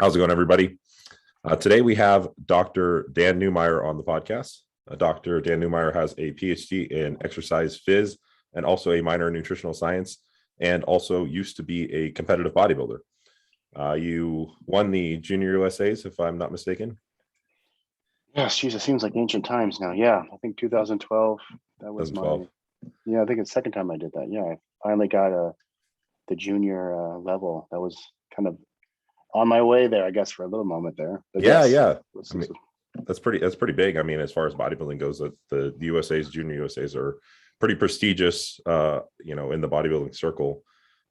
How's it going, everybody? Today we have Dr. Dan Newmire on the podcast. Dr. Dan Newmire has a PhD in exercise phys and also a minor in nutritional science, and also used to be a competitive bodybuilder. You won the Junior USAs, if I'm not mistaken. Yes, geez, it seems like ancient times now. Yeah, I think 2012. That was 2012. I think it's the second time I did that. Yeah, I finally got the junior level. That was kind of on my way there, I guess, for a little moment there. But Yeah, yes, yeah. I mean, that's pretty big. I mean, as far as bodybuilding goes, the USAs, Junior USAs are pretty prestigious, in the bodybuilding circle.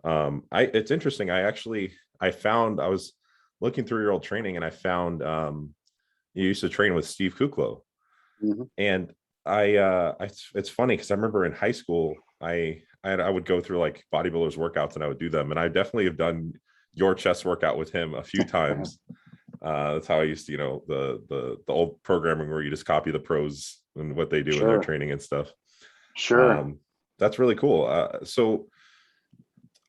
It's interesting. I was looking through your old training, and I found you used to train with Steve Kuklo. Mm-hmm. And it's funny because I remember in high school, I would go through like bodybuilders workouts and I would do them. And I definitely have done your chest workout with him a few times. That's how I used to, the old programming where you just copy the pros and what they do in their training and stuff. Sure. That's really cool. So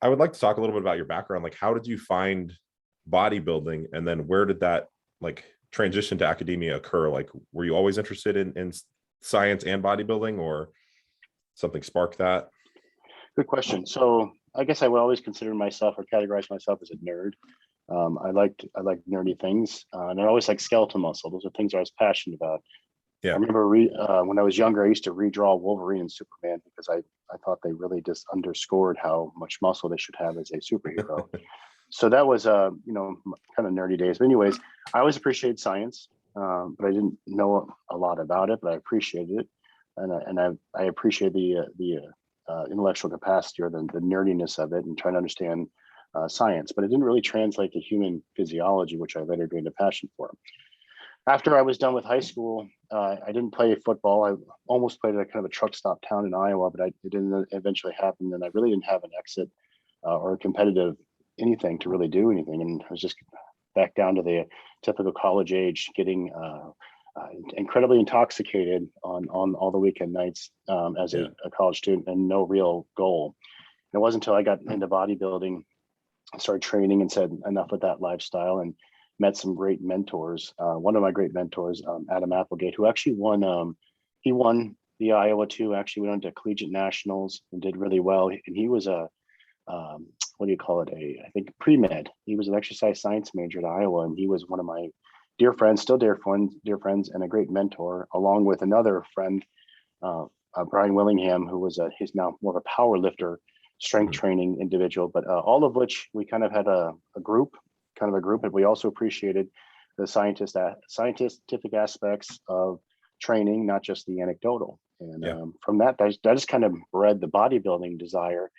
I would like to talk a little bit about your background. Like, how did you find bodybuilding, and then where did that like transition to academia occur? Like, were you always interested in science and bodybuilding, or something sparked that? Good question. So I guess I would always consider myself or categorize myself as a nerd. I like nerdy things, and I always like skeletal muscle. Those are things I was passionate about. Yeah. I remember when I was younger, I used to redraw Wolverine and Superman because I thought they really just underscored how much muscle they should have as a superhero. So that was kind of nerdy days. But anyways, I always appreciated science, but I didn't know a lot about it, but I appreciated it, and I appreciate the intellectual capacity or the nerdiness of it and trying to understand science. But it didn't really translate to human physiology, which I later gained a passion for. After I was done with high school, I didn't play football. I almost played at kind of a truck stop town in Iowa, but it didn't eventually happen. And I really didn't have an exit or a competitive anything to really do anything. And I was just back down to the typical college age, getting incredibly intoxicated on all the weekend nights as a college student, and no real goal. And it wasn't until I got into bodybuilding, I started training and said enough with that lifestyle, and met some great mentors. One of my great mentors, Adam Applegate, who actually won, he won the Iowa 2, actually went on to collegiate nationals and did really well. And he was what do you call it? I think pre-med. He was an exercise science major at Iowa, and he was one of my dear friends, still dear friends, and a great mentor, along with another friend, Brian Willingham, who was he's now more of a power lifter, strength training individual. But all of which we kind of had a group, and we also appreciated the scientific aspects of training, not just the anecdotal. And from that just kind of bred the bodybuilding desire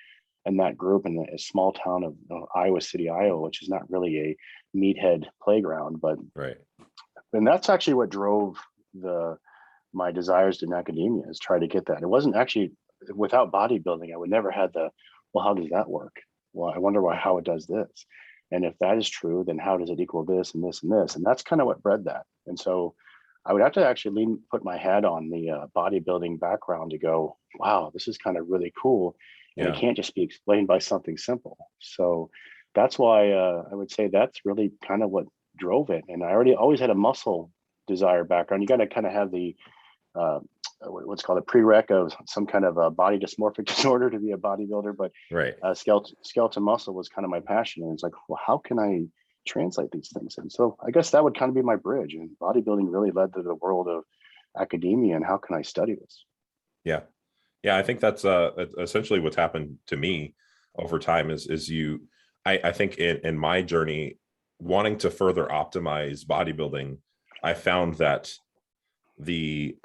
in that group in a small town of Iowa City, Iowa, which is not really a meathead playground, but and that's actually what drove my desires in academia, is try to get that. It wasn't actually without bodybuilding, I would never had well, how does that work? Well, I wonder how it does this. And if that is true, then how does it equal this and this and this? And that's kind of what bred that. And so I would have to actually put my hat on the bodybuilding background to go, wow, this is kind of really cool. And it can't just be explained by something simple. So that's why I would say that's really kind of what drove it. And I always had a muscle desire background. You got to kind of have the what's called a prereq of some kind of a body dysmorphic disorder to be a bodybuilder, but skeletal muscle was kind of my passion. And it's like, well, how can I translate these things? And so I guess that would kind of be my bridge. And bodybuilding really led to the world of academia and how can I study this? Yeah, I think that's essentially what's happened to me over time is I think in my journey, wanting to further optimize bodybuilding, I found that the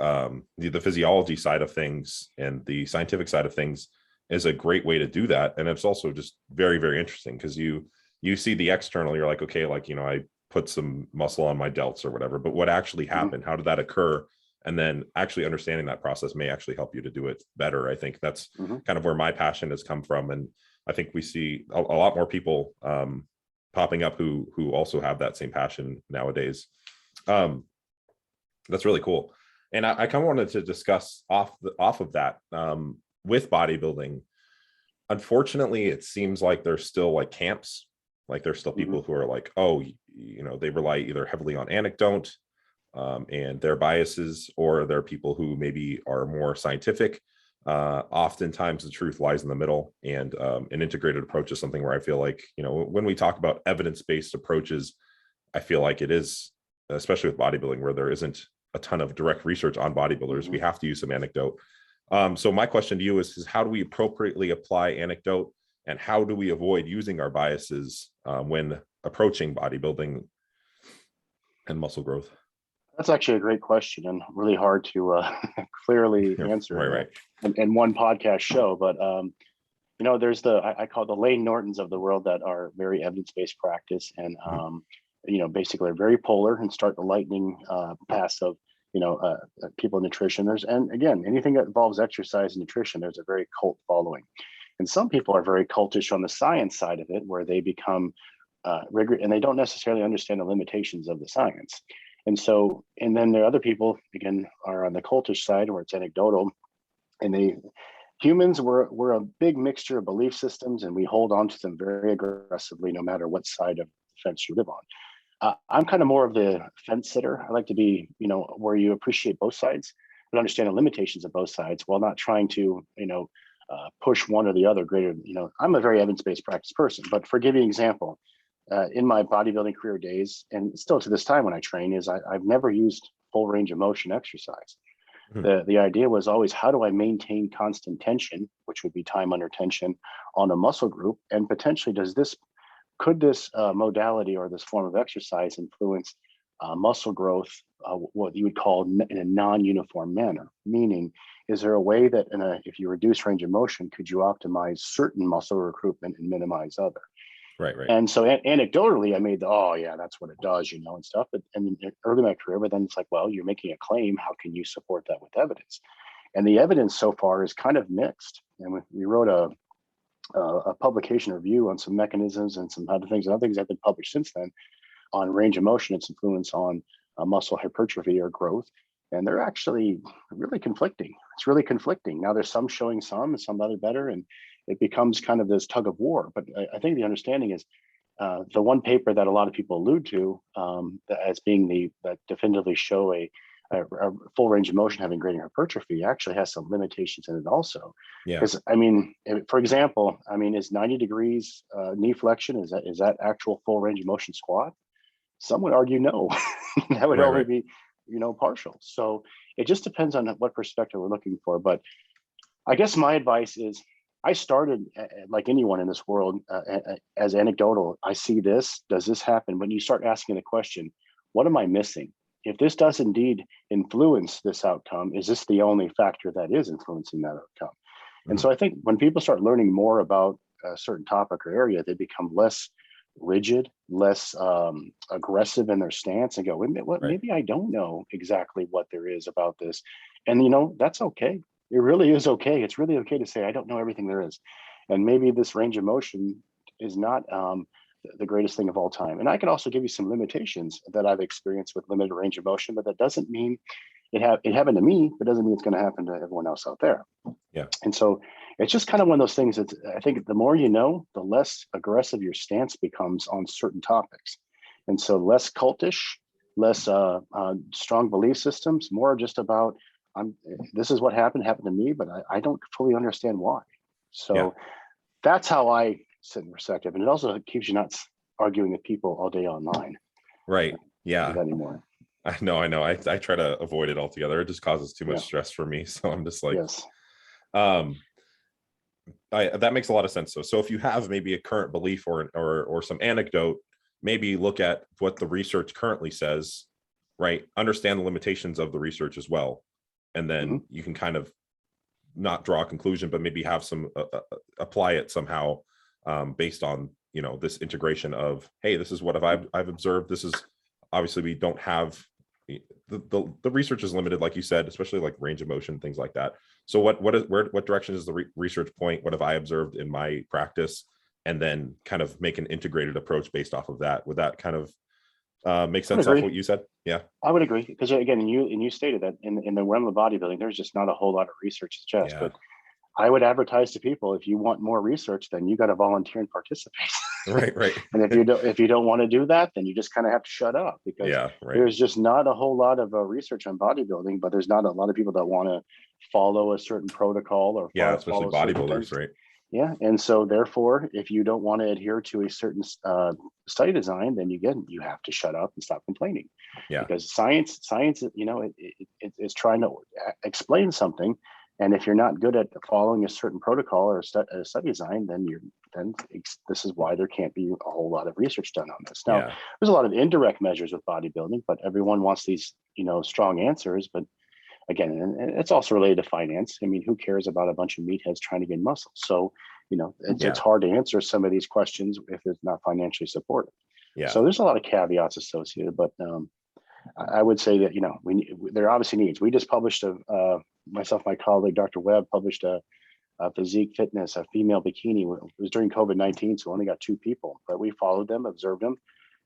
physiology side of things and the scientific side of things is a great way to do that. And it's also just very, very interesting because you see the external, you're like, okay, like, I put some muscle on my delts or whatever, but what actually happened? How did that occur? And then actually understanding that process may actually help you to do it better. I think that's kind of where my passion has come from. And I think we see a lot more people popping up who also have that same passion nowadays. That's really cool. And I kind of wanted to discuss off of that with bodybuilding. Unfortunately, it seems like there's still like camps Like there's still Mhm. people who are like, oh, they rely either heavily on anecdote and their biases, or there are people who maybe are more scientific. Oftentimes the truth lies in the middle, and an integrated approach is something where I feel like, when we talk about evidence-based approaches, I feel like it is, especially with bodybuilding, where there isn't a ton of direct research on bodybuilders, we Mhm. have to use some anecdote. So my question to you is how do we appropriately apply anecdote, and how do we avoid using our biases when approaching bodybuilding and muscle growth? That's actually a great question and really hard to clearly answer Right, right. in one podcast show. But there's I call the Lane Nortons of the world that are very evidence-based practice, and basically are very polar and start the lightning paths of people in nutrition. And again, anything that involves exercise and nutrition, there's a very cult following. And some people are very cultish on the science side of it, where they become rigorous, and they don't necessarily understand the limitations of the science. And then there are other people, again, are on the cultish side where it's anecdotal, and humans we're a big mixture of belief systems, and we hold on to them very aggressively, no matter what side of the fence you live on. I'm kind of more of the fence sitter. I like to be, where you appreciate both sides, but understand the limitations of both sides, while not trying to, push one or the other greater. I'm a very evidence-based practice person, but for giving an example, in my bodybuilding career days, and still to this time when I train, is I've never used full range of motion exercise. Mhm. The idea was always, how do I maintain constant tension, which would be time under tension, on a muscle group, and potentially could this modality or this form of exercise influence muscle growth, what you would call in a non-uniform manner? Meaning, is there a way that if you reduce range of motion, could you optimize certain muscle recruitment and minimize other? Right, right. And so anecdotally, I made oh yeah, that's what it does, and stuff. But and early in my career, but then it's like, well, you're making a claim. How can you support that with evidence? And the evidence so far is kind of mixed. And we wrote a publication review on some mechanisms and some other things have been published since then on range of motion, its influence on muscle hypertrophy or growth. And they're actually really conflicting. It's really conflicting. Now there's some showing some and some other better, and it becomes kind of this tug of war. But I think the understanding is the one paper that a lot of people allude to as being that definitively show a full range of motion having greater hypertrophy actually has some limitations in it also. Yeah. Because for example, is 90 degrees knee flexion, is that actual full range of motion squat? Some would argue no. That would Right, only right. be partial. So it just depends on what perspective we're looking for. But I guess my advice is, I started like anyone in this world as anecdotal. I see this. Does this happen? When you start asking the question, what am I missing? If this does indeed influence this outcome, is this the only factor that is influencing that outcome? And Mhm. so I think when people start learning more about a certain topic or area, they become less rigid, less aggressive in their stance, and go, wait a minute, what? Right. Maybe I don't know exactly what there is about this, and that's okay. It really is okay. It's really okay to say I don't know everything there is, and maybe this range of motion is not the greatest thing of all time. And I can also give you some limitations that I've experienced with limited range of motion, but that doesn't mean it happened to me, but doesn't mean it's going to happen to everyone else out there. Yeah. And so it's just kind of one of those things that I think the more you know, the less aggressive your stance becomes on certain topics. And so less cultish, less strong belief systems, more just about, this is what happened to me, but I don't fully understand why. Yeah. So that's how I sit in perspective. And it also keeps you not arguing with people all day online. Right. Do Yeah. that anymore. I know. I try to avoid it altogether. It just causes too much Yeah. stress for me. So I'm just like, Yes. um, that makes a lot of sense. So if you have maybe a current belief or some anecdote, maybe look at what the research currently says, right? Understand the limitations of the research as well. And then you can kind of not draw a conclusion, but maybe have some apply it somehow based on, this integration of, hey, this is what I've observed. This is obviously we don't have the research is limited, like you said, especially like range of motion, things like that. So what direction is the research point? What have I observed in my practice? And then kind of make an integrated approach based off of that. Would that kind of make sense off what you said? Yeah. I would agree, because again, you stated that in the realm of bodybuilding, there's just not a whole lot of research to suggest. Yeah. But I would advertise to people, if you want more research, then you got to volunteer and participate. Right. And if you don't want to do that, then you just kind of have to shut up, because Yeah, right. there's just not a whole lot of research on bodybuilding, but there's not a lot of people that want to follow a certain protocol or Yeah, especially follow certain bodybuilders, things. right? Yeah, and so therefore, if you don't want to adhere to a certain study design, then you have to shut up and stop complaining, Yeah, because science, it's trying to explain something, and if you're not good at following a certain protocol or a study design, then this is why there can't be a whole lot of research done on this. Now, yeah, there's a lot of indirect measures with bodybuilding, but everyone wants these strong answers, but again, and it's also related to finance. I mean, who cares about a bunch of meatheads trying to gain muscle? So, it's hard to answer some of these questions if it's not financially supported. yeah. So there's a lot of caveats associated, but I would say that, there are obviously needs. We just published myself, my colleague, Dr. Webb, published a physique fitness, a female bikini. It was during COVID-19, so we only got 2 people, but we followed them, observed them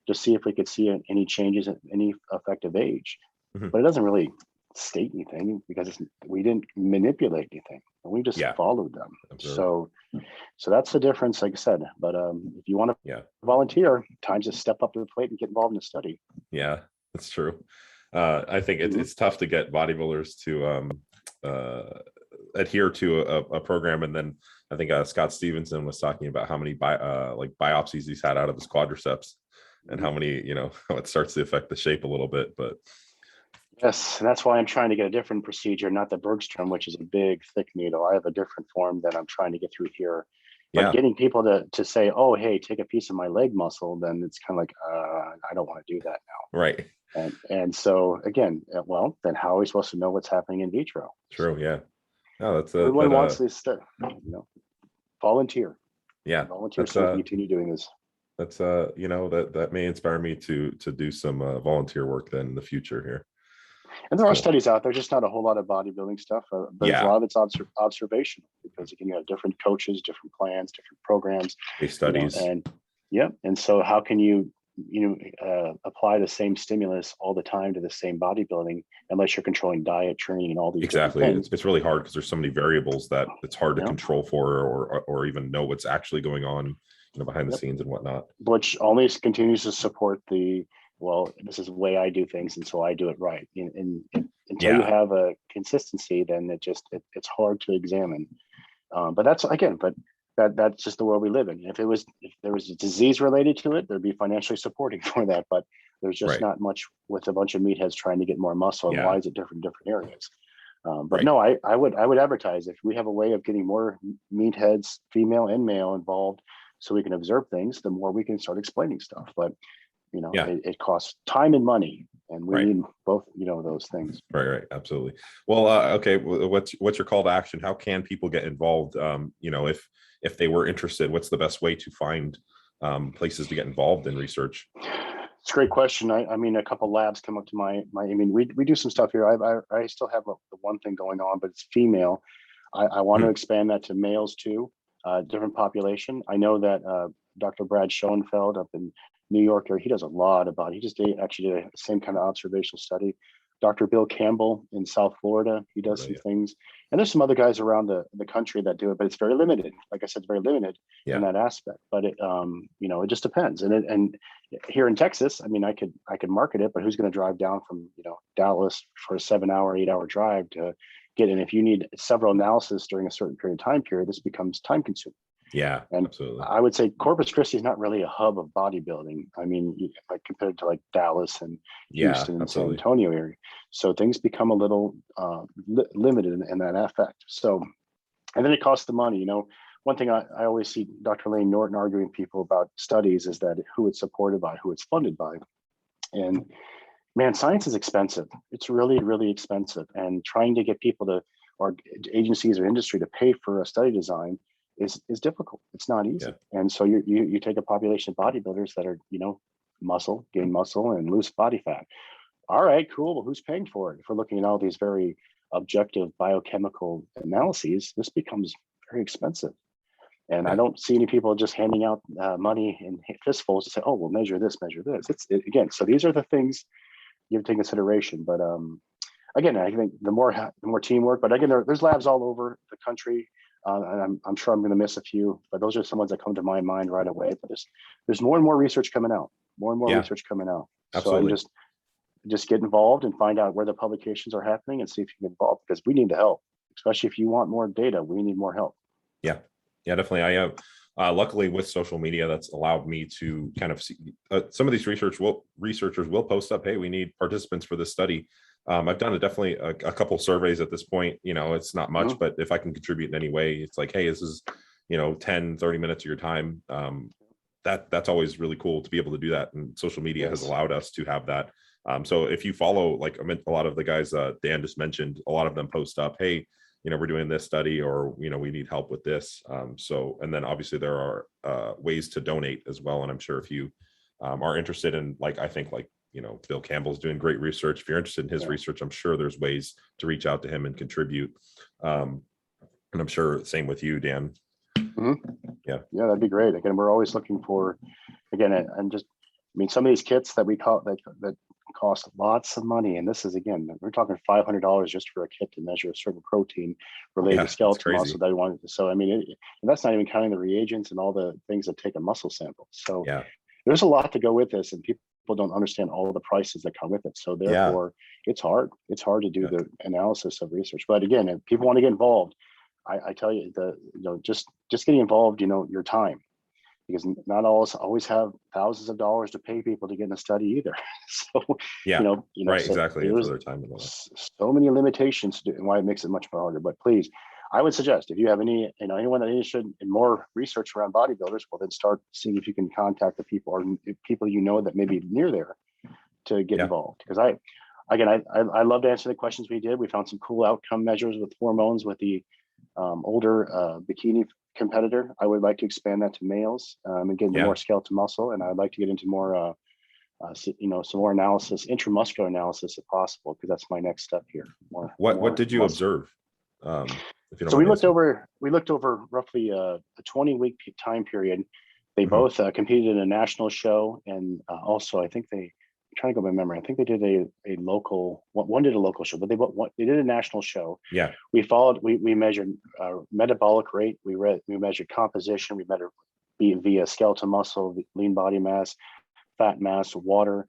to see if we could see any changes in any effective age. Mhm. But it doesn't really state anything, because we didn't manipulate anything, and we just Yeah, followed them. observe. So that's the difference, like I said. But if you want to Yeah, volunteer, time to step up to the plate and get involved in the study. yeah, that's true. I think it's tough to get bodybuilders to adhere to a program. And then I think Scott Stevenson was talking about how many biopsies he's had out of his quadriceps, and how many, how it starts to affect the shape a little bit. But Yes, and that's why I'm trying to get a different procedure, not the Bergstrom, which is a big, thick needle. I have a different form that I'm trying to get through here. But yeah, getting people to say, "Oh, hey, take a piece of my leg muscle," then it's kind of like, I don't want to do that now. right. And so again, well, then how are we supposed to know what's happening in vitro? True. Yeah. No, that's Everyone wants this stuff. Volunteer, yeah, volunteer, so we can continue doing this. that's that may inspire me to do some volunteer work then in the future here. And there are studies out there, just not a whole lot of bodybuilding stuff, but a lot of it's observational, because again, you have different coaches, different plans, different programs, Case studies. and so how can you apply the same stimulus all the time to the same bodybuilding, unless you're controlling diet, training, and all these Exactly. different things. It's really hard, because there's so many variables that it's hard to control for, or even know what's actually going on, behind the scenes and whatnot. Which only continues to support this is the way I do things, and so I do it right. And until you have a consistency, then it's hard to examine. But that's that's just the world we live in. If there was a disease related to it, there'd be financially supporting for that. But there's just not much with a bunch of meatheads trying to get more muscle. And why is it different areas? But no, I would advertise, if we have a way of getting more meatheads, female and male, involved, so we can observe things, the more we can start explaining stuff. But it costs time and money, and we need both, those things. Right. Absolutely. Well, okay. What's your call to action? How can people get involved? If they were interested, what's the best way to find places to get involved in research? It's a great question. I mean, a couple labs come up to my. I mean, we do some stuff here. I still have the one thing going on, but it's female. I want to expand that to males too. Different population. I know that Dr. Brad Schoenfeld up in New York, he does a lot about. He just actually did the same kind of observational study. Dr. Bill Campbell in South Florida, he does some things, and there's some other guys around the country that do it, but it's very limited. Like I said, very limited in that aspect. But it it just depends. And here in Texas, I mean, I could market it, but who's going to drive down from Dallas for a 7-hour, 8-hour drive to get in? If you need several analysis during a certain period of time period, this becomes time consuming. Yeah, and absolutely. I would say Corpus Christi is not really a hub of bodybuilding. I mean, like compared to like Dallas and Houston and San Antonio area. So things become a little limited in that aspect. So, and then it costs the money. One thing I always see Dr. Lane Norton arguing people about studies is that who it's supported by, who it's funded by. And man, science is expensive. It's really, really expensive. And trying to get people to, or agencies or industry, to pay for a study design is difficult. It's not easy. And so you take a population of bodybuilders that are, gain muscle and lose body fat. All right, cool. Well, who's paying for it? If we're looking at all these very objective biochemical analyses, this becomes very expensive. And I don't see any people just handing out money in fistfuls to say, oh, we'll measure this, measure this. Again, so these are the things you have to take consideration. But again, I think the more teamwork, but again, there's labs all over the country. and I'm sure I'm going to miss a few, but those are some ones that come to my mind right away. But there's more and more research coming out, more and more research coming out. Absolutely. So I'm just get involved and find out where the publications are happening and see if you can get involved, because we need the help, especially if you want more data. We need more help. Yeah, definitely. I have, luckily with social media, that's allowed me to kind of see some of these researchers will post up, hey, we need participants for this study. I've done definitely a couple surveys at this point. It's not much, but if I can contribute in any way, it's like, hey, this is 10, 30 minutes of your time. That's always really cool to be able to do that, and social media has allowed us to have that. So if you follow, like, I mean, a lot of the guys Dan just mentioned, a lot of them post up, hey, we're doing this study, or we need help with this. So, and then obviously there are ways to donate as well, and I'm sure if you are interested in, like, I think, like, Bill Campbell's doing great research. If you're interested in his research, I'm sure there's ways to reach out to him and contribute. And I'm sure same with you, Dan. Yeah, that'd be great. Again, we're always looking for, again, and just, I mean, some of these kits that we call that cost lots of money, and this is, again, we're talking $500 just for a kit to measure a certain protein related to skeletal muscle that we wanted. So I mean, and that's not even counting the reagents and all the things that take a muscle sample. So there's a lot to go with this, and people don't understand all the prices that come with it. So therefore, it's hard. It's hard to do the analysis of research. But again, if people want to get involved, I tell you, just getting involved, your time, because not all us always have thousands of dollars to pay people to get in a study either. So right, so exactly. there's so many limitations to do, and why it makes it much more harder. But please, I would suggest, if you have any, anyone that is interested in more research around bodybuilders, well, then start seeing if you can contact the people, or people that may be near there, to get involved. Because I love to answer the questions we did. We found some cool outcome measures with hormones with the older bikini competitor. I would like to expand that to males and get into more skeletal muscle, and I'd like to get into more some more analysis, intramuscular analysis if possible, because that's my next step here. What did you observe? So we looked over roughly a 20-week time period. They both competed in a national show, and also I think I'm trying to go by memory. I think they did a local one did a local show, but they did a national show. We measured metabolic rate, we measured composition, we measured via skeletal muscle, lean body mass, fat mass, water.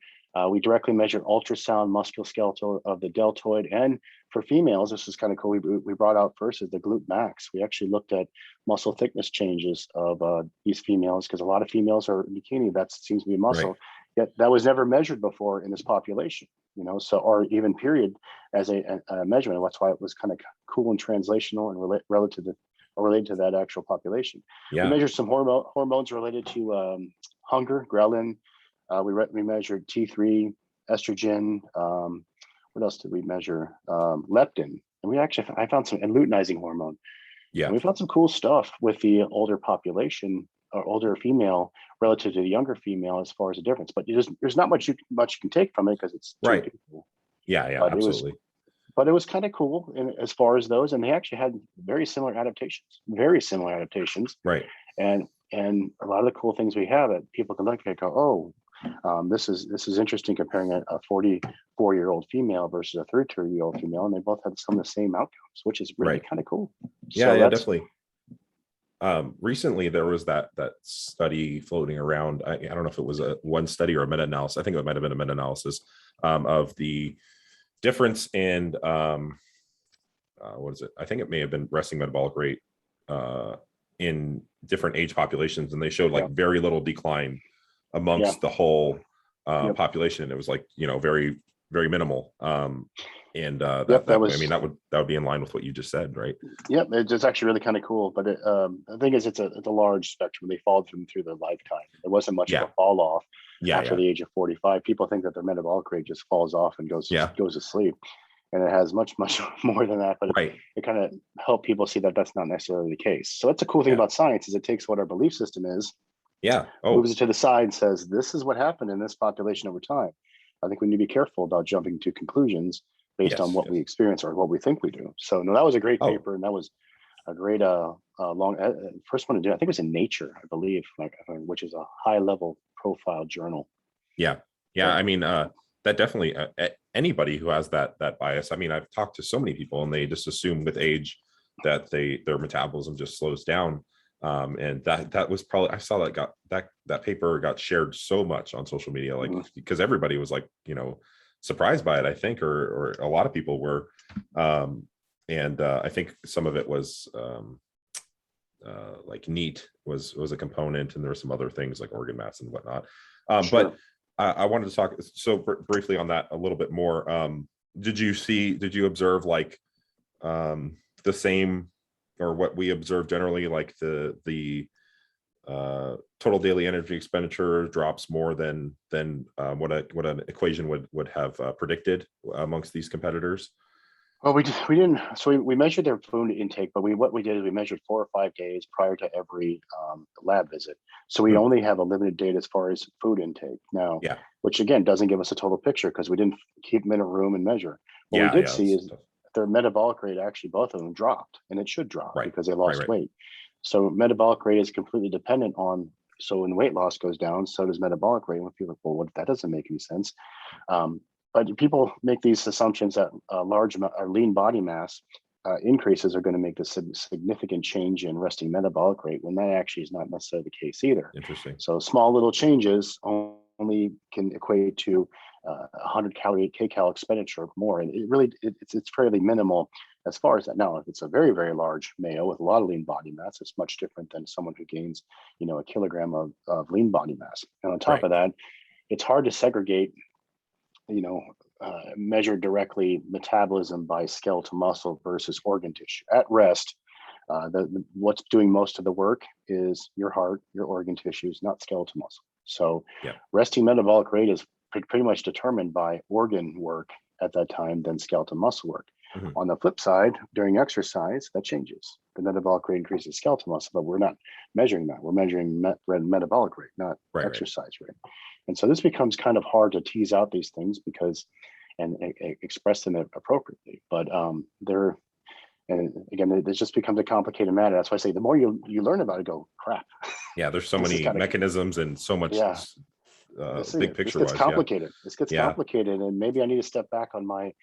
We directly measured ultrasound musculoskeletal of the deltoid, and for females, this is kind of cool. We brought out first is the glute max. We actually looked at muscle thickness changes of these females, because a lot of females are in bikini. That seems to be muscle. Yet that was never measured before in this population, so, or even period as a measurement. That's why it was kind of cool and translational and related to that actual population. We measured some hormones related to hunger, ghrelin. We measured T3, estrogen. What else did we measure? Leptin. And I found some, and luteinizing hormone. And we found some cool stuff with the older population, or older female relative to the younger female, as far as the difference. But there's not much you can take from it, because it's two people. But absolutely. But it was kind of cool as far as those, and they actually had very similar adaptations. Right. And a lot of the cool things we have that people can look at and go, this is interesting, comparing a 44-year-old female versus a 32-year-old female, and they both had some of the same outcomes, which is really kind of cool. Definitely. Recently there was that study floating around. I don't know if it was one study or a meta-analysis. I think it might have been a meta-analysis of the difference in what is it? I think it may have been resting metabolic rate in different age populations, and they showed like very little decline amongst the whole population. It was like, very, very minimal. That would be in line with what you just said, right? Yep, it's actually really kind of cool. But the thing is, it's a large spectrum. They followed them through their lifetime. There wasn't much of a fall off after the age of 45. People think that their metabolic rate just falls off and goes to sleep, and it has much more than that. But it kind of helped people see that that's not necessarily the case. So that's a cool thing about science, is it takes what our belief system is, moves it to the side and says, this is what happened in this population over time. I think we need to be careful about jumping to conclusions based on what we experience or what we think we do. So no, that was a great paper, and that was a great long first one to do. I think it was in Nature, I believe, which is a high level profile journal. I mean, that definitely anybody who has that bias. I mean, I've talked to so many people, and they just assume with age that their metabolism just slows down. And that was probably, I saw that paper got shared so much on social media, like, because everybody was like, surprised by it, I think, or a lot of people were. And I think some of it was like NEAT was a component, and there were some other things like organ mass and whatnot. Sure. But I wanted to talk so briefly on that a little bit more. Did you observe like the same, or what we observe generally, like the total daily energy expenditure drops more than what an equation would have predicted amongst these competitors? Well, we didn't. So we measured their food intake, but what we did is we measured 4 or 5 days prior to every lab visit. So we only have a limited data as far as food intake now, Yeah. which again doesn't give us a total picture because we didn't keep them in a room and measure. What we did see is their metabolic rate, actually both of them dropped, and it should drop because they lost weight. So metabolic rate is completely dependent on. So when weight loss goes down, so does metabolic rate. When people are like, well, what, that doesn't make any sense. But people make these assumptions that large lean body mass increases are going to make a significant change in resting metabolic rate, when that actually is not necessarily the case either. Interesting. So small little changes only can equate to 100 kcal expenditure or more, and it's fairly minimal as far as that. Now, if it's a very, very large male with a lot of lean body mass, it's much different than someone who gains, a kilogram of lean body mass. And on top of that, it's hard to segregate, measure directly metabolism by skeletal muscle versus organ tissue. At rest, what's doing most of the work is your heart, your organ tissues, not skeletal muscle. So resting metabolic rate is pretty much determined by organ work at that time than skeletal muscle work. On the flip side, during exercise, that changes. The metabolic rate increases skeletal muscle, but we're not measuring that. We're measuring metabolic rate, not exercise rate. And so this becomes kind of hard to tease out these things and express them appropriately. But and again, it just becomes a complicated matter. That's why I say the more you learn about it, go, crap. Yeah, there's so many mechanisms and so much big picture. This gets complicated. This gets complicated, and maybe I need to step back on my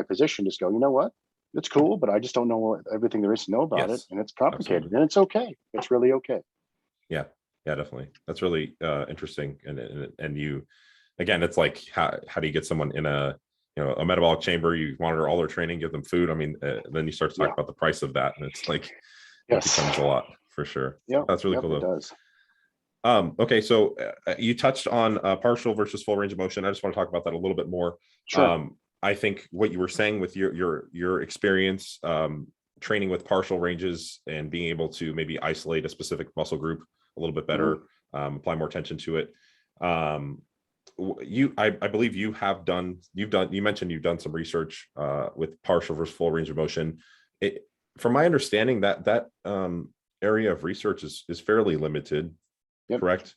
position. Just go, you know what? It's cool, but I just don't know everything there is to know about it, and it's complicated, and it's okay. It's really okay. Yeah, definitely. That's really interesting. And you, again, it's like how do you get someone in a metabolic chamber? You monitor all their training, give them food. I mean, then you start to talk about the price of that, and it's like it becomes a lot for sure. Yeah, that's really cool though. It does. Okay, so you touched on partial versus full range of motion. I just want to talk about that a little bit more. Sure. I think what you were saying with your experience training with partial ranges and being able to maybe isolate a specific muscle group a little bit better, apply more attention to it. I believe you mentioned you've done some research with partial versus full range of motion. From my understanding, that area of research is fairly limited. Yep. Correct?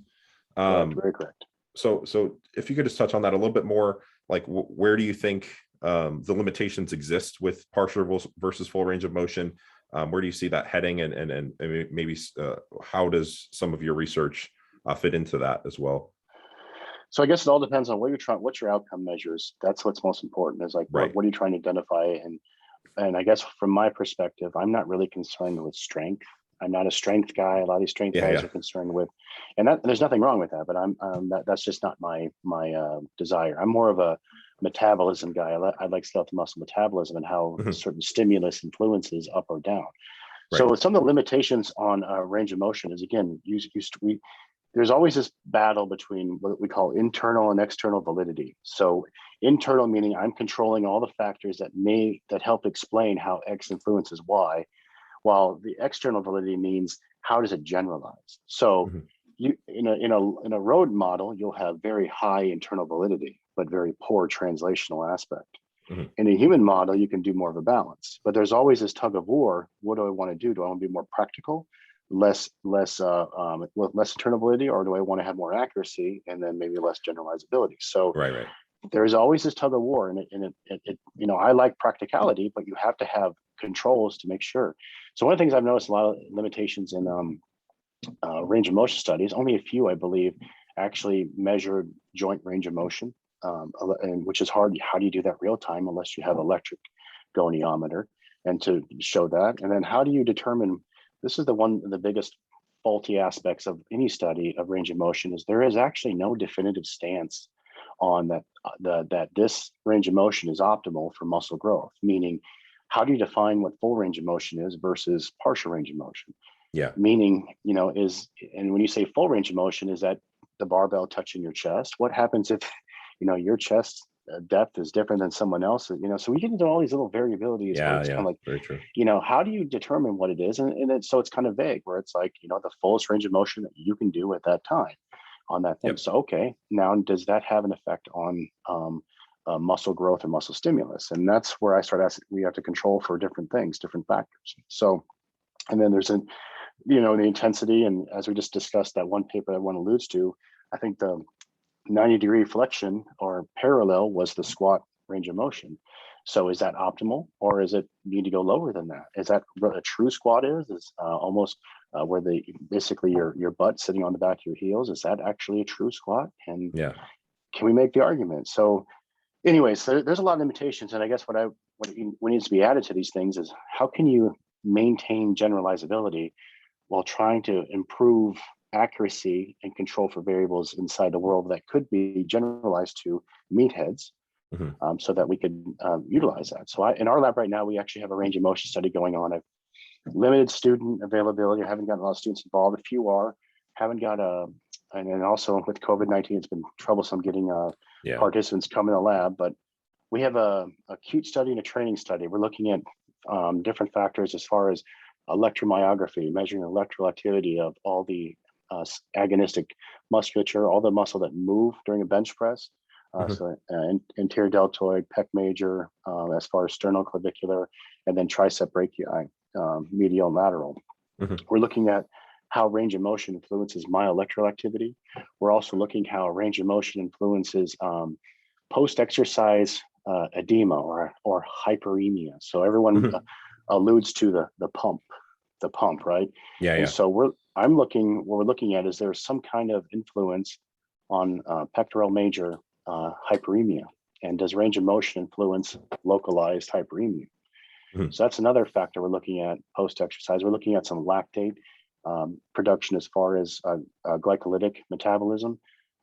Very correct. So if you could just touch on that a little bit more, like where do you think the limitations exist with partial versus full range of motion? Where do you see that heading, and maybe how does some of your research fit into that as well? So I guess it all depends on what your outcome measures. That's what's most important, is like, what are you trying to identify? And I guess from my perspective, I'm not really concerned with strength. I'm not a strength guy. A lot of these strength guys are concerned with, and there's nothing wrong with that, but that's just not my desire. I'm more of a metabolism guy. I like skeletal muscle metabolism and how certain stimulus influences up or down. So some of the limitations on range of motion is, again, there's always this battle between what we call internal and external validity. So internal meaning I'm controlling all the factors that help explain how X influences Y, while the external validity means how does it generalize. So you in a road model, you'll have very high internal validity, but very poor translational aspect. In a human model, you can do more of a balance, but there's always this tug of war. What do I want to do? Do I want to be more practical, less internal validity, or do I want to have more accuracy and then maybe less generalizability? So there's always this tug of war, and I like practicality, but you have to have controls to make sure. So one of the things I've noticed, a lot of limitations in range of motion studies, only a few, I believe, actually measured joint range of motion, and which is hard. How do you do that real time unless you have electric goniometer? and to show that. And then how do you determine, this is the biggest faulty aspects of any study of range of motion, is there is actually no definitive stance on that, that this range of motion is optimal for muscle growth. Meaning, how do you define what full range of motion is versus partial range of motion? Yeah. Meaning, and when you say full range of motion, is that the barbell touching your chest? What happens if, your chest depth is different than someone else's? So we get into all these little variabilities where it's kind of like, very true. how do you determine what it is? So it's kind of vague, where it's like, the fullest range of motion that you can do at that time on that thing. Yep. So, okay, now does that have an effect on muscle growth or muscle stimulus? And that's where I start asking, we have to control for different things, different factors. So, and then there's the intensity. And as we just discussed, that one paper that one alludes to, I think the 90-degree flexion or parallel was the squat range of motion. So is that optimal, or is it need to go lower than that? Is that what a true squat is almost where basically your butt sitting on the back of your heels? Is that actually a true squat? And can we make the argument? So anyways, there's a lot of limitations. And I guess what needs to be added to these things is, how can you maintain generalizability while trying to improve accuracy and control for variables inside the world that could be generalized to meatheads, so that we could utilize that. So in our lab right now, we actually have a range of motion study going on. I've limited student availability. I haven't gotten a lot of students involved. A few haven't got and then also with COVID-19, it's been troublesome getting participants come in the lab, but we have a acute study and a training study. We're looking at different factors as far as electromyography, measuring electrical activity of all the agonistic musculature, all the muscle that move during a bench press. So anterior deltoid, pec major, as far as sternoclavicular, and then tricep brachii, medial and lateral. We're looking at how range of motion influences myoelectrical activity. We're also looking how range of motion influences post-exercise edema or hyperemia. So everyone alludes to the pump, right? And so what we're looking at is there's some kind of influence on pectoral major hyperemia, and does range of motion influence localized hyperemia? So that's another factor we're looking at post-exercise. We're looking at some lactate production as far as glycolytic metabolism.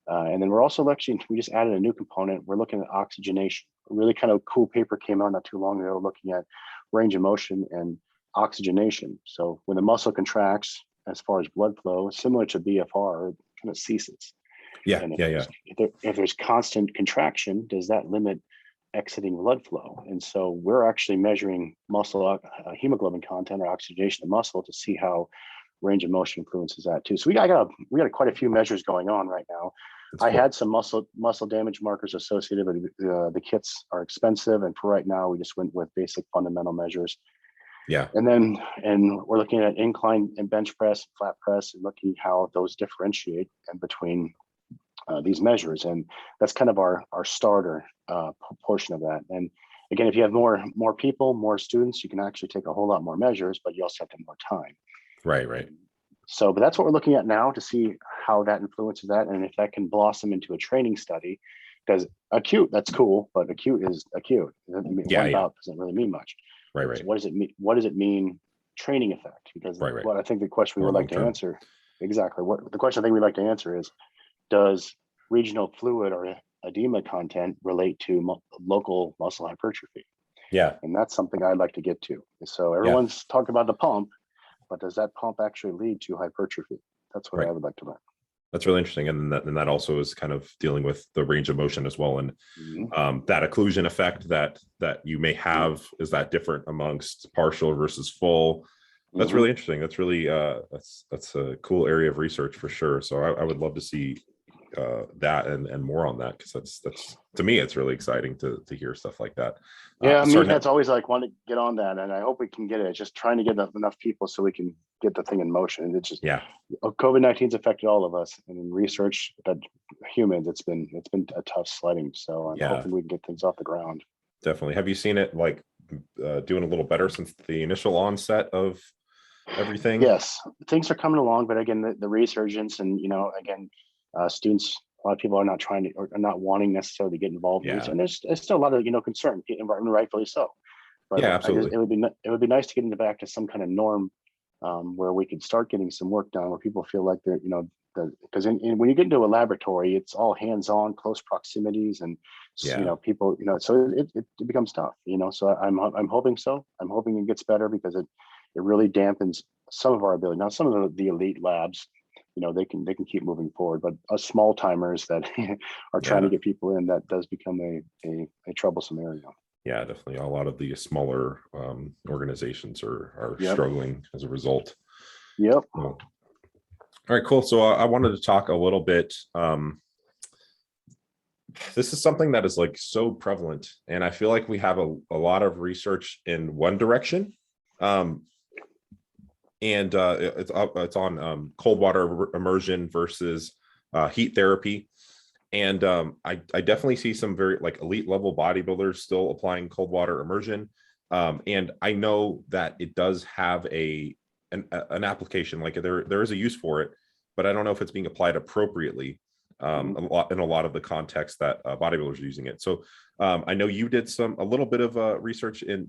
And then we're also we just added a new component. We're looking at oxygenation. A really kind of cool paper came out not too long ago looking at range of motion and oxygenation. So when the muscle contracts, as far as blood flow, similar to BFR, it kind of ceases. If there's constant contraction, does that limit exiting blood flow? And so we're actually measuring muscle hemoglobin content or oxygenation of muscle to see how range of motion influences that too. So we got quite a few measures going on right now. I had some muscle damage markers associated, but the kits are expensive, and for right now we just went with basic fundamental measures. And we're looking at incline and bench press, flat press, and looking how those differentiate in between these measures. And that's kind of our starter portion of that. And again, if you have more people, more students, you can actually take a whole lot more measures, but you also have to have more time. Right. So, but that's what we're looking at now to see how that influences that, and if that can blossom into a training study. Because acute, that's cool, but acute is acute. One bout doesn't really mean much. Right. So what does it mean? What does it mean? Training effect? Because what I think the question we would like to answer, what the question I think we'd like to answer is, does regional fluid or edema content relate to local muscle hypertrophy? And that's something I'd like to get to. So everyone's talking about the pump, but does that pump actually lead to hypertrophy? That's what I would like to learn. That's really interesting. And that also is kind of dealing with the range of motion as well. And that occlusion effect that you may have, is that different amongst partial versus full? That's really interesting. That's really that's a cool area of research for sure. So I would love to see that and more on that, because that's to me, it's really exciting to hear stuth like that. That's always like want to get on that, and I hope we can get it. Just trying to get enough people so we can get the thing in motion. And it's just COVID-19's affected all of us, and in research that humans, it's been a tough sledding. So I'm hoping we can get things off the ground. Definitely. Have you seen it like doing a little better since the initial onset of everything? Yes, things are coming along, but again, the resurgence, and students, a lot of people are not trying to, or not wanting necessarily to get involved in this, and there's still a lot of concern, and rightfully so. but Yeah, I just, absolutely. it would be nice to get into back to some kind of norm, where we could start getting some work done, where people feel like they're, because when you get into a laboratory, it's all hands-on, close proximities, and Yeah. people, so it becomes tough, So I'm hoping so. I'm hoping it gets better, because it really dampens some of our ability. Now, some of the elite labs, they can keep moving forward, but us small timers that are trying to Yeah. get people in, that does become a troublesome area. Yeah, definitely. A lot of the smaller organizations are Yep. struggling as a result. Yep. Well, all right, cool. So I wanted to talk a little bit. This is something that is like so prevalent, and I feel like we have a lot of research in one direction. And it's on cold water immersion versus heat therapy. And I definitely see some very like elite level bodybuilders still applying cold water immersion. And I know that it does have an application, like there is a use for it, but I don't know if it's being applied appropriately a lot of the context that bodybuilders are using it. So I know you did a little bit of research in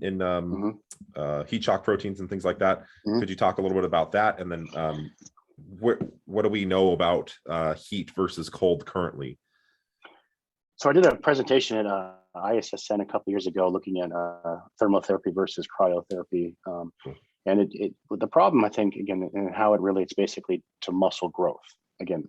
heat shock proteins and things like that. Could you talk a little bit about that? And then what do we know about heat versus cold currently? So I did a presentation at ISSN a couple years ago, looking at thermotherapy versus cryotherapy. And the problem, I think, again, and how it relates basically to muscle growth. Again,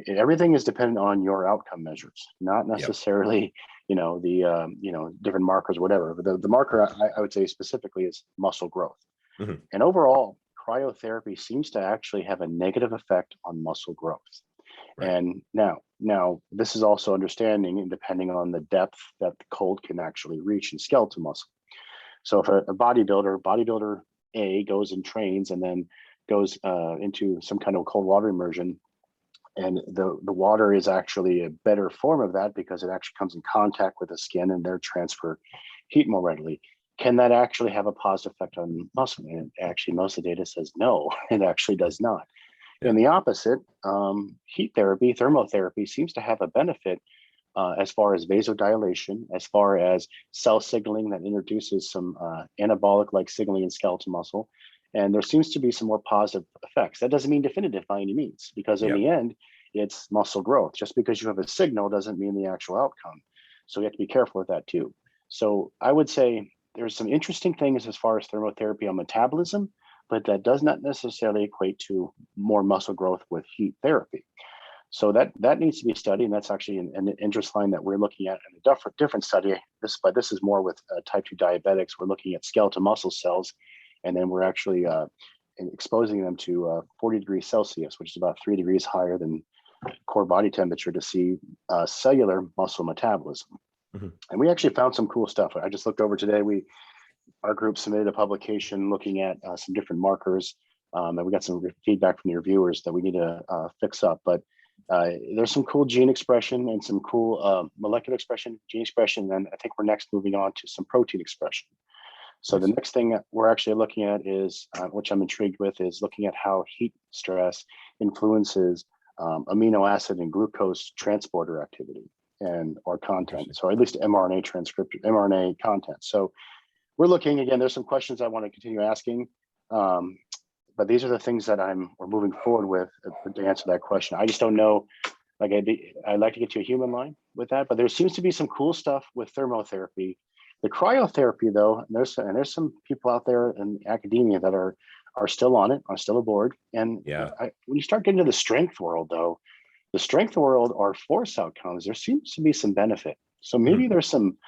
everything is dependent on your outcome measures, not necessarily, the different markers, or whatever. But the marker I would say specifically is muscle growth. And overall, cryotherapy seems to actually have a negative effect on muscle growth. Right. And now this is also understanding and depending on the depth that the cold can actually reach in skeletal muscle. So if a bodybuilder A goes and trains and then goes into some kind of cold water immersion, and the water is actually a better form of that because it actually comes in contact with the skin and there transfer heat more readily. Can that actually have a positive effect on muscle? And actually, most of the data says no, it actually does not. Yeah. And the opposite, heat therapy, thermotherapy seems to have a benefit as far as vasodilation, as far as cell signaling that introduces some anabolic-like signaling in skeletal muscle. And there seems to be some more positive effects. That doesn't mean definitive by any means, because in the end, it's muscle growth. Just because you have a signal doesn't mean the actual outcome. So we have to be careful with that too. So I would say there's some interesting things as far as thermotherapy on metabolism, but that does not necessarily equate to more muscle growth with heat therapy. So that needs to be studied, and that's actually an interest line that we're looking at in a different study. This is more with type 2 diabetics. We're looking at skeletal muscle cells, and then we're actually exposing them to 40 degrees Celsius, which is about 3 degrees higher than core body temperature, to see cellular muscle metabolism. And we actually found some cool stuff. I just looked over today. Our group submitted a publication looking at some different markers, and we got some feedback from the reviewers that we need to fix up. But there's some cool gene expression and some cool molecular expression, gene expression, and I think we're next moving on to some protein expression. So the next thing that we're actually looking at is, which I'm intrigued with, is looking at how heat stress influences amino acid and glucose transporter activity or content. So at least mRNA transcription, mRNA content. So we're looking, again, there's some questions I want to continue asking, but these are the things that we're moving forward with to answer that question. I just don't know, like I'd like to get to a human line with that, but there seems to be some cool stuff with thermotherapy. The cryotherapy, though, and there's some people out there in academia that are still on it, are still aboard. And when you start getting to the strength world, though, the strength world or force outcomes, there seems to be some benefit. So maybe there's some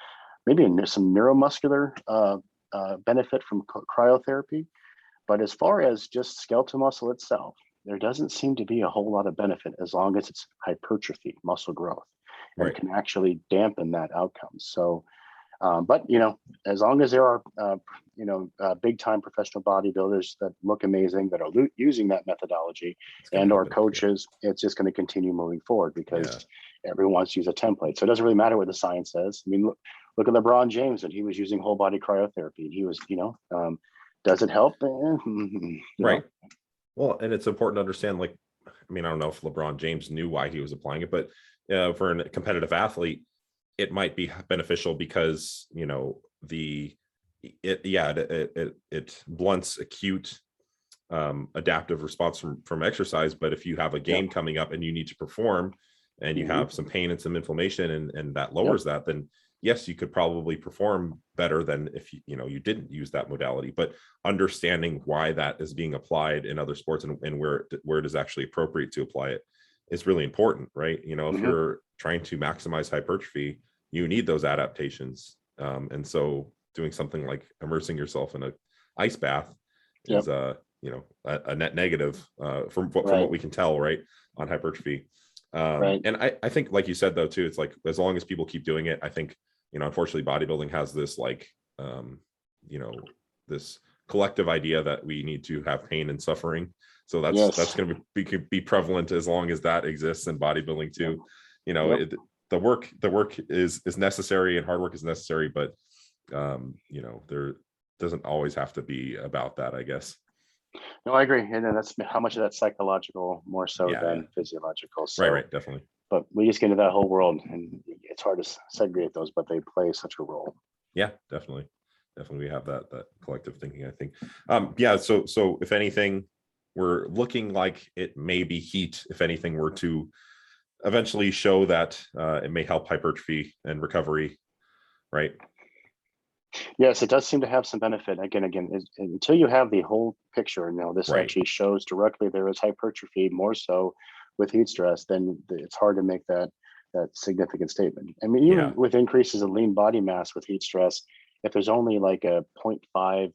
neuromuscular benefit from cryotherapy, but as far as just skeletal muscle itself, there doesn't seem to be a whole lot of benefit as long as it's hypertrophy, muscle growth, and it can actually dampen that outcome. So, but as long as there are big time professional bodybuilders that look amazing, that are using that methodology, and or coaches, it's just going to continue moving forward because everyone wants to use a template. So it doesn't really matter what the science says. I mean, look at LeBron James, and he was using whole body cryotherapy, and he was, does it help? Right. Well, and it's important to understand, like, I mean, I don't know if LeBron James knew why he was applying it, but for a competitive athlete, it might be beneficial because, the it blunts acute adaptive response from exercise. But if you have a game coming up and you need to perform, and you have some pain and some inflammation, and that lowers that, then yes, you could probably perform better than if you didn't use that modality. But understanding why that is being applied in other sports, and where it is actually appropriate to apply it is really important, right? If you're trying to maximize hypertrophy, you need those adaptations. And so doing something like immersing yourself in an ice bath is a net negative from what we can tell, right, on hypertrophy. And I think, like you said, though, too, it's like, as long as people keep doing it, I think, unfortunately, bodybuilding has this this collective idea that we need to have pain and suffering. So that's going to be prevalent as long as that exists in bodybuilding too. The work is necessary, and hard work is necessary, but there doesn't always have to be about that, I guess. No, I agree. And then that's how much of that psychological more so than physiological. So, right, definitely. But we just get into that whole world, and it's hard to segregate those, but they play such a role. Yeah, definitely. We have that collective thinking, I think. So if anything, we're looking like it may be heat, if anything were to eventually show that it may help hypertrophy and recovery, right? Yes, it does seem to have some benefit. Again, until you have the whole picture, this actually shows directly there is hypertrophy more so with heat stress, then it's hard to make that significant statement. I mean, even with increases in lean body mass with heat stress, if there's only like a 0.5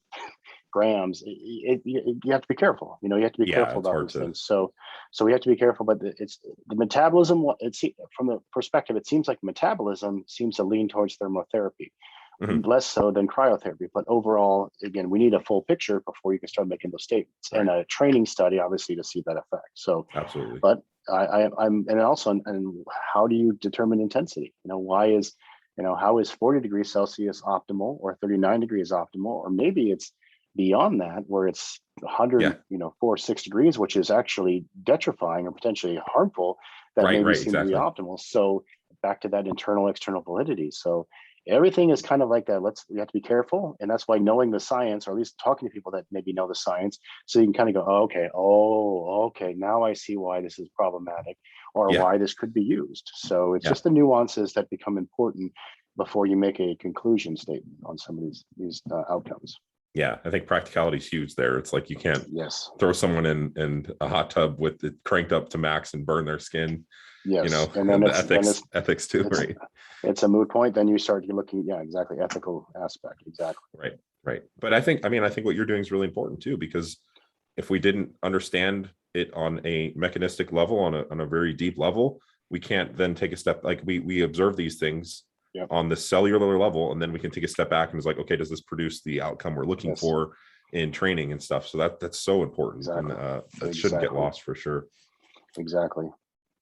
grams, you have to be careful. You have to be careful about these things. So we have to be careful. But it's the metabolism. It's from the perspective, it seems like metabolism seems to lean towards thermotherapy. Less so than cryotherapy, but overall, again, we need a full picture before you can start making those statements, and a training study, obviously, to see that effect. So, absolutely. But I'm, and also, and how do you determine intensity? Why is, how is 40 degrees Celsius optimal, or 39 degrees optimal, or maybe it's beyond that where it's 100, 4 or 6 degrees, which is actually detrifying or potentially harmful. That maybe seems to be optimal. So back to that internal external validity. So everything is kind of like that. We have to be careful. And that's why knowing the science, or at least talking to people that maybe know the science, so you can kind of go, okay, now I see why this is problematic, or why this could be used. So it's just the nuances that become important before you make a conclusion statement on some of these outcomes. Yeah, I think practicality is huge there. It's like you can't throw someone in a hot tub with it cranked up to max and burn their skin. And then the ethics too, right? It's a moot point. Then you start looking, exactly, ethical aspect, exactly. Right. But I think what you're doing is really important too, because if we didn't understand it on a mechanistic level, on a very deep level, we can't then take a step. Like we observe these things on the cellular level, and then we can take a step back and it's like, okay, does this produce the outcome we're looking for in training and stuff? So that's so important, and that shouldn't get lost for sure. Exactly.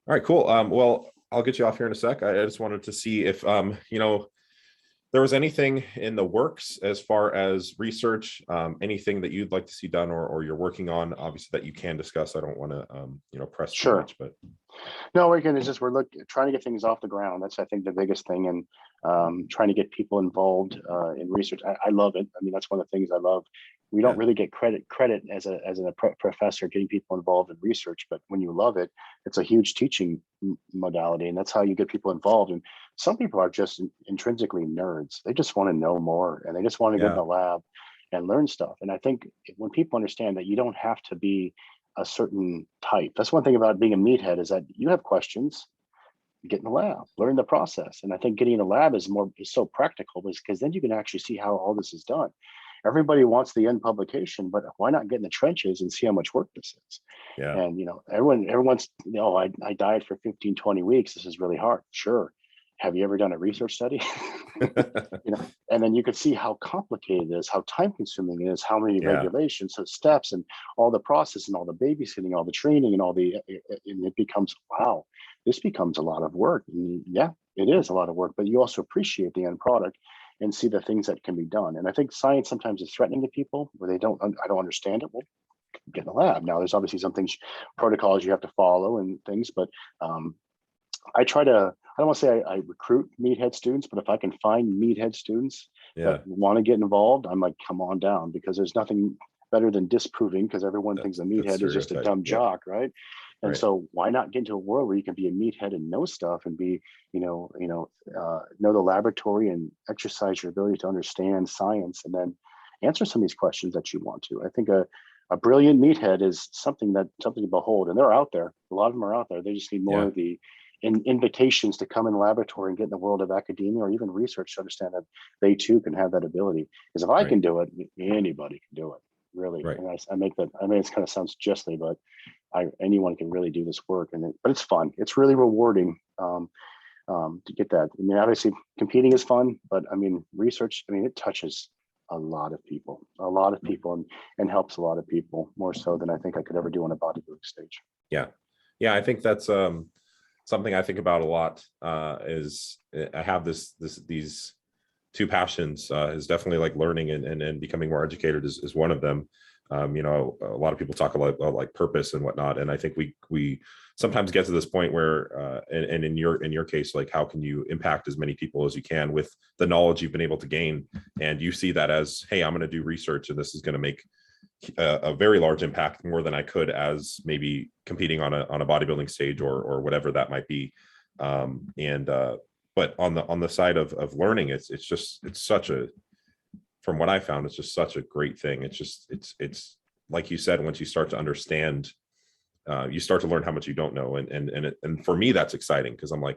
All right, cool. Well, I'll get you off here in a sec. I just wanted to see if there was anything in the works as far as research, anything that you'd like to see done, or you're working on, obviously, that you can discuss. I don't want to press too much, but no, again, it's just we're trying to get things off the ground. That's, I think, the biggest thing, and trying to get people involved in research. I love it. I mean, that's one of the things I love. We don't really get credit as a professor getting people involved in research, but when you love it, it's a huge teaching modality, and that's how you get people involved. And some people are just intrinsically nerds. They just want to know more, and they just want to get in the lab and learn stuff. And I think when people understand that you don't have to be a certain type, that's one thing about being a meathead, is that you have questions, get in the lab, learn the process. And I think getting in the lab is so practical, because then you can actually see how all this is done. Everybody wants the end publication, but why not get in the trenches and see how much work this is? And everyone's I died for 15, 20 weeks. This is really hard. Sure. Have you ever done a research study? And then you could see how complicated it is, how time consuming it is, how many regulations, so steps, and all the process, and all the babysitting, all the training, and and it becomes, wow, this becomes a lot of work. And it is a lot of work, but you also appreciate the end product and see the things that can be done. And I think science sometimes is threatening to people where I don't understand it. Well, get in the lab. Now, there's obviously some things, protocols you have to follow and things, but I don't want to say I recruit meathead students, but if I can find meathead students Yeah. but want to get involved, I'm like, come on down, because there's nothing better than disproving, because everyone thinks a That's meathead is just a stereotype. dumb Yep. jock, right? And Right. so why not get into a world where you can be a meathead and know stuff, and be, know the laboratory, and exercise your ability to understand science, and then answer some of these questions that you want to. I think a brilliant meathead is something to behold, and they're out there. A lot of them are out there. They just need more Yeah. of the invitations to come in the laboratory and get in the world of academia or even research to understand that they too can have that ability. Because if I Right. can do it, anybody can do it, really. Right. And I make that, I mean, it kind of sounds justly, but anyone can really do this work, but it's fun. It's really rewarding to get that. I mean, obviously competing is fun, but I mean, research, I mean, it touches a lot of people, and helps a lot of people, more so than I think I could ever do on a bodybuilding stage. Yeah. Yeah. I think that's something I think about a lot. Is I have these two passions. Is definitely like learning and becoming more educated is one of them. A lot of people talk about like purpose and whatnot, and I think we sometimes get to this point where and in your case, like, how can you impact as many people as you can with the knowledge you've been able to gain, and you see that as, hey, I'm going to do research, and this is going to make a very large impact, more than I could as maybe competing on a bodybuilding stage or whatever that might be. But on the side of learning, it's such a, from what I found, it's just such a great thing. It's like you said, once you start to understand, you start to learn how much you don't know. And for me, that's exciting, because I'm like,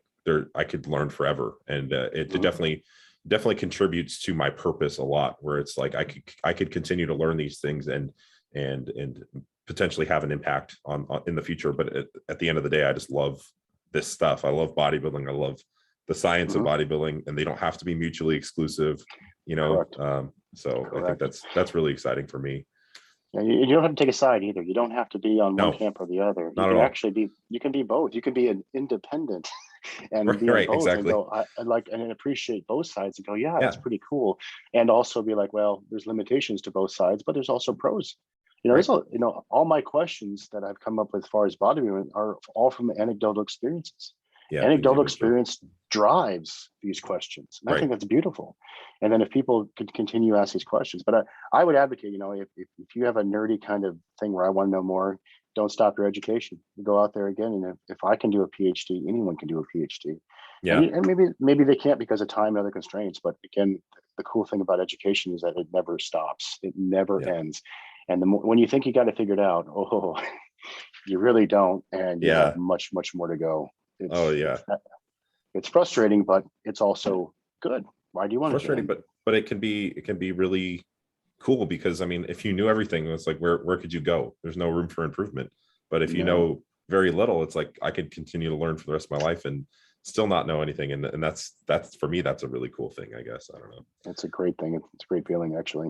I could learn forever. And it definitely contributes to my purpose a lot, where it's like, I could continue to learn these things and potentially have an impact on in the future. But at the end of the day, I just love this stuff. I love bodybuilding. I love the science of bodybuilding, and they don't have to be mutually exclusive, so Correct. I think that's really exciting for me. And you don't have to take a side either. You don't have to be on one No, camp or the other. You not can at all. actually be, you can be both. You can be an independent and be on Right, both, and exactly. go, I like, and appreciate both sides, and go, yeah, that's Yeah, pretty cool. And also be like, well, there's limitations to both sides, but there's also pros. right. All my questions that I've come up with as far as bodybuilding are all from anecdotal experiences. Yeah, Anecdotal exactly. experience drives these questions, and I Right. think that's beautiful. And then if people could continue to ask these questions, but I would advocate, if you have a nerdy kind of thing where I want to know more, don't stop your education. You go out there again, and if I can do a PhD, anyone can do a PhD. Yeah, And maybe they can't because of time and other constraints. But again, the cool thing about education is that it never stops. It never yeah, ends. And when you think you got it figured out, oh, you really don't, and you have yeah. much, much more to go. Oh yeah. It's frustrating, but it's also good. Why do you want to Frustrating, get in? but it can be really cool, because I mean, if you knew everything, it's like, where could you go? There's no room for improvement. But if you No, know very little, it's like, I could continue to learn for the rest of my life and still not know anything. And that's for me, that's a really cool thing, I guess. I don't know. it's a great thing. It's a great feeling, actually.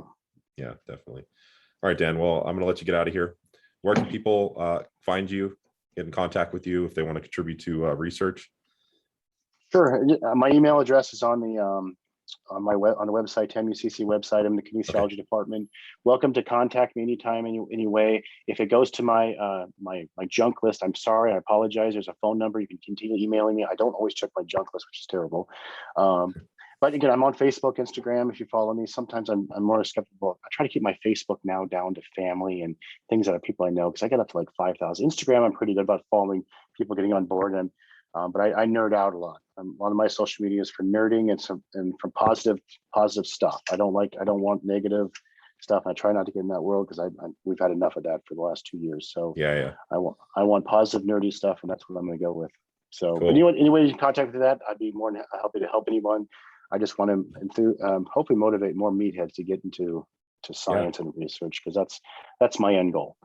Yeah, definitely. All right, Dan. Well, I'm going to let you get out of here. Where can people find you, get in contact with you if they want to contribute to research? Sure. My email address is on the on the website, TAMUCC website. I'm in the Okay. kinesiology department. Welcome to contact me anytime, any way. If it goes to my my junk list, I'm sorry. I apologize. There's a phone number. You can continue emailing me. I don't always check my junk list, which is terrible. But again, I'm on Facebook, Instagram. If you follow me, sometimes I'm more skeptical. I try to keep my Facebook now down to family and things that are people I know, because I get up to like 5,000. Instagram, I'm pretty good about following people, getting on board, and but I nerd out a lot. A lot of my social media is for nerding and for positive stuff. I don't want negative stuff. I try not to get in that world, because we've had enough of that for the last 2 years. So Yeah, yeah. I want positive nerdy stuff, and that's what I'm going to go with. So, Cool. but any way you can contact me with that, I'd be more than happy to help anyone. I just want to hopefully motivate more meatheads to get into science and research, because that's my end goal.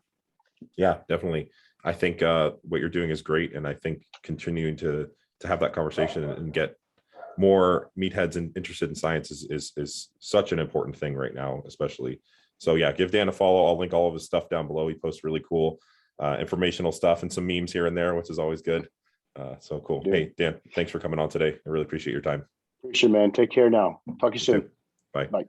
Yeah, definitely. I think what you're doing is great, and I think continuing to have that conversation and get more meatheads interested in science is such an important thing right now, especially. So yeah, give Dan a follow. I'll link all of his stuff down below. He posts really cool informational stuff and some memes here and there, which is always good. So cool. Dude. Hey, Dan, thanks for coming on today. I really appreciate your time. Appreciate it, man. Take care now. Talk to you soon. Bye. Bye.